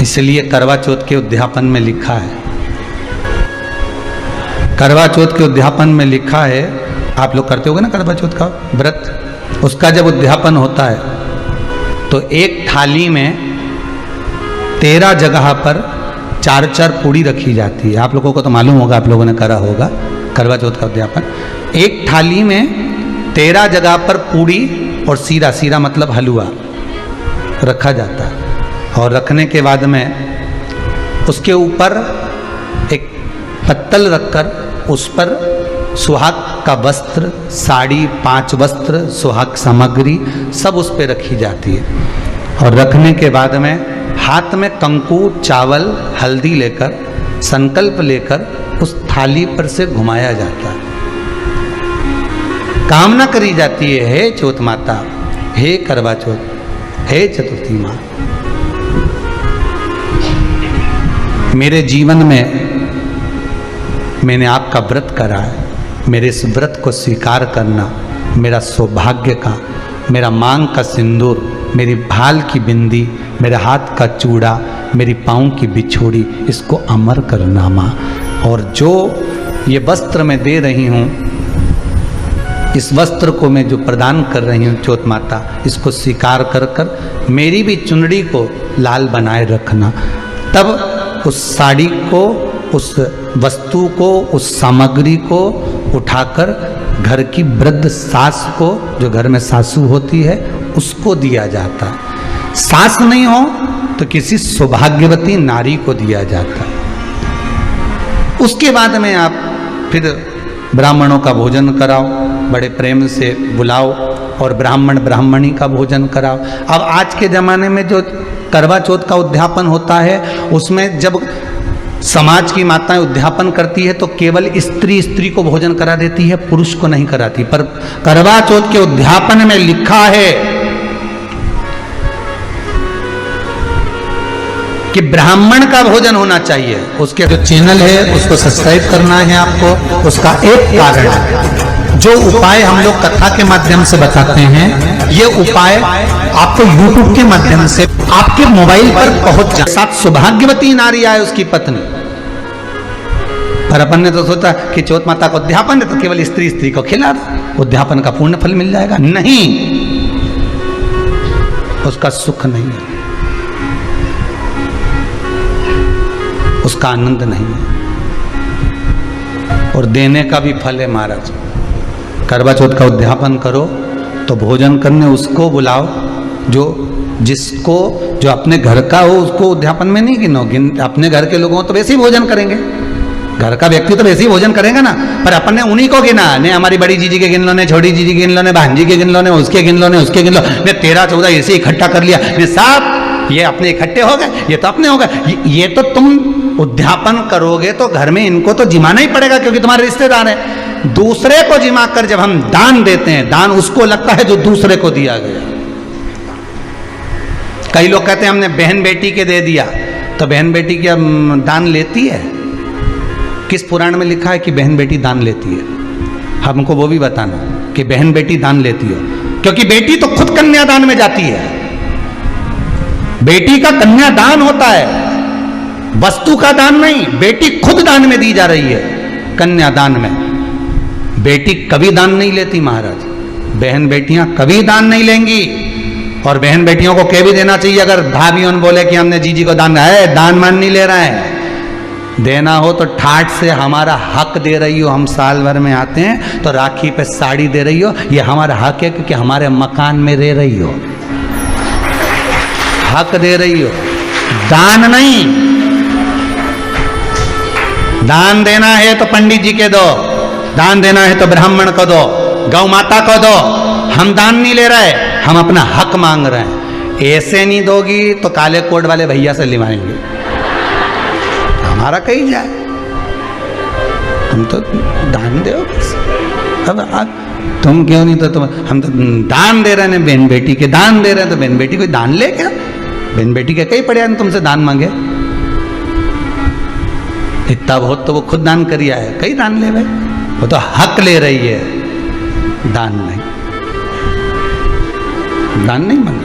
इसलिए करवा चौथ के उद्यापन में लिखा है, करवा चौथ के उद्यापन में लिखा है, आप लोग करते होगे ना करवा चौथ का व्रत, उसका जब उद्यापन होता है तो एक थाली में 13 जगह पर 4-4 पूड़ी रखी जाती है। आप लोगों को तो मालूम होगा, आप लोगों ने करा होगा करवा चौथ का उद्यापन। एक थाली में 13 जगह पर पूड़ी और सीरा, सीरा मतलब हलवा रखा जाता है। और रखने के बाद में उसके ऊपर एक पत्तल रखकर उस पर सुहाग का वस्त्र, साड़ी, 5 वस्त्र, सुहाग सामग्री सब उस पर रखी जाती है। और रखने के बाद में हाथ में कंकु, चावल, हल्दी लेकर, संकल्प लेकर उस थाली पर से घुमाया जाता है। कामना करी जाती है, हे चौथ माता, हे करवा चौथ, हे चतुर्थी माँ, मेरे जीवन में मैंने आपका व्रत करा है, मेरे इस व्रत को स्वीकार करना, मेरा सौभाग्य का, मेरा मांग का सिंदूर, मेरी भाल की बिंदी, मेरे हाथ का चूड़ा, मेरी पाँव की बिछोड़ी, इसको अमर करना माँ। और जो ये वस्त्र मैं दे रही हूँ, इस वस्त्र को मैं जो प्रदान कर रही हूँ चौथ माता, इसको स्वीकार कर कर मेरी भी चुनरी को लाल बनाए रखना। तब उस साड़ी को, उस वस्तु को, उस सामग्री को उठाकर घर की वृद्ध सास को, जो घर में सासू होती है, उसको दिया जाता है। सास नहीं हो तो किसी सौभाग्यवती नारी को दिया जाता है। उसके बाद में आप फिर ब्राह्मणों का भोजन कराओ, बड़े प्रेम से बुलाओ और ब्राह्मण ब्राह्मणी का भोजन कराओ। अब आज के ज़माने में जो करवा चौथ का उद्यापन होता है, उसमें जब समाज की माताएं उद्यापन करती है तो केवल स्त्री स्त्री को भोजन करा देती है, पुरुष को नहीं कराती। पर करवा चौथ के उद्यापन में लिखा है कि ब्राह्मण का भोजन होना चाहिए। उसके जो चैनल है उसको सब्सक्राइब करना है आपको। उसका एक कारण है, जो उपाय हम लोग कथा के माध्यम से बताते हैं, ये उपाय आपको YouTube के माध्यम से आपके मोबाइल पर पहुंच जाए। साथ सौभाग्यवती नारी आए उसकी पत्नी, पर अपन ने तो सोचा कि चौथ माता को उद्यापन है तो केवल स्त्री स्त्री को खिला दो, उद्यापन का पूर्ण फल मिल जाएगा। नहीं, उसका सुख नहीं है, उसका आनंद नहीं है, और देने का भी फल है महाराज। करवा चौथ का उद्यापन करो तो भोजन करने उसको बुलाओ जो अपने घर का हो, उसको उद्यापन में नहीं गिनो। अपने घर के लोगों तो वैसे ही भोजन करेंगे, घर का व्यक्ति तो वैसे ही भोजन करेगा ना, पर अपन ने उन्हीं को गिना। ने हमारी बड़ी जीजी के गिन लो, ने छोटी जीजी के गिन लो, ने भांजी के गिन लो, ने उसके गिन लो, ने उसके गिन लो, ने 13-14 ऐसे इकट्ठा कर लिया, ने साहब ये अपने इकट्ठे हो गए, ये तो अपने हो गए। ये तो तुम उद्यापन करोगे तो घर में इनको तो जिमाना ही पड़ेगा, क्योंकि तुम्हारे रिश्तेदार हैं। दूसरे को जिमा कर जब हम दान देते हैं, दान उसको लगता है जो दूसरे को दिया गया। कई लोग कहते हैं हमने बहन बेटी के दे दिया, तो बहन बेटी क्या दान लेती है? किस पुराण में लिखा है कि बहन बेटी दान लेती है? हमको वो भी बताना कि बहन बेटी दान लेती हो, क्योंकि बेटी तो खुद कन्यादान में जाती है। बेटी का कन्यादान होता है, वस्तु का दान नहीं। बेटी खुद दान में दी जा रही है, कन्यादान में। बेटी कभी दान नहीं लेती महाराज, बहन बेटियां कभी दान नहीं लेंगी। और बहन बेटियों को कह भी देना चाहिए, अगर भाभी बोले कि हमने जीजी को दान है, दान मान नहीं ले रहे हैं, देना हो तो ठाठ से हमारा हक दे रही हो। हम साल भर में आते हैं तो राखी पे साड़ी दे रही हो, ये हमारा हक है, क्योंकि हमारे मकान में रह रही हो, हक दे रही हो, दान नहीं। दान देना है तो पंडित जी के दो, दान देना है तो ब्राह्मण को दो, गौ माता को दो। हम दान नहीं ले रहे, हम अपना हक मांग रहे हैं। ऐसे नहीं दोगी तो काले कोट वाले भैया से लिवाएंगे, हमारा कहीं जाए। तुम तो दान दो, अब तुम क्यों नहीं? तो तुम, हम तो दान दे रहे हैं, बहन बेटी के दान दे रहे हैं, तो बहन बेटी कोई दान ले क्या? बहन बेटी के कई पड़े हैं तुमसे दान मांगे? इतना बहुत तो वो खुद दान करिया है, कई दान ले भाई, वो तो हक ले रही है, दान नहीं, दान नहीं मांग।